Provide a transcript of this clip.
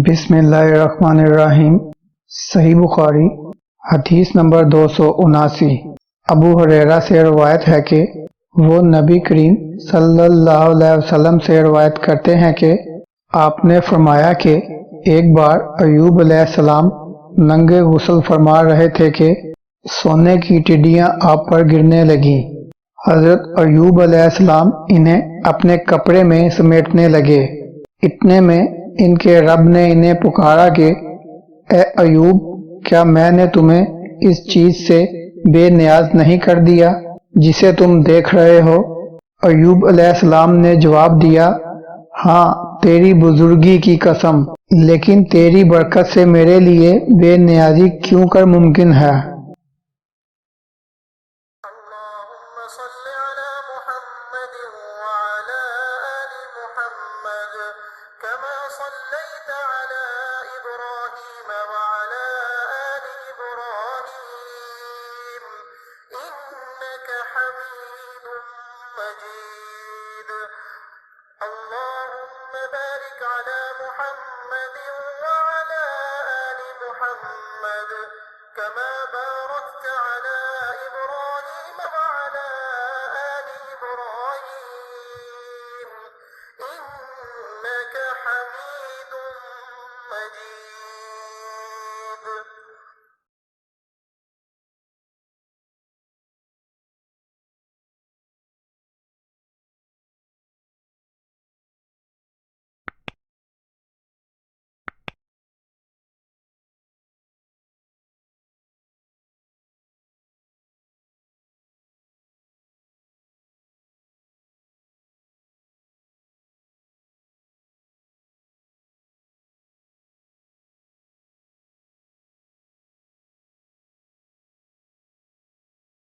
بسم اللہ الرحمن الرحیم۔ صحیح بخاری حدیث نمبر 279۔ ابو ہریرہ سے روایت ہے کہ وہ نبی کریم صلی اللہ علیہ وسلم سے روایت کرتے ہیں کہ آپ نے فرمایا کہ ایک بار ایوب علیہ السلام ننگے غسل فرما رہے تھے کہ سونے کی ٹڈیاں آپ پر گرنے لگیں۔ حضرت ایوب علیہ السلام انہیں اپنے کپڑے میں سمیٹنے لگے۔ اتنے میں ان کے رب نے انہیں پکارا کہ اے ایوب، کیا میں نے تمہیں اس چیز سے بے نیاز نہیں کر دیا جسے تم دیکھ رہے ہو؟ ایوب علیہ السلام نے جواب دیا، ہاں تیری بزرگی کی قسم، لیکن تیری برکت سے میرے لیے بے نیازی کیوں کر ممکن ہے۔ اللهم صل على محمد وعلى آل محمد كما صليت على إبراهيم وعلى آل إبراهيم إنك حميد مجيد اللهم بارك على محمد وعلى آل محمد كما باركت على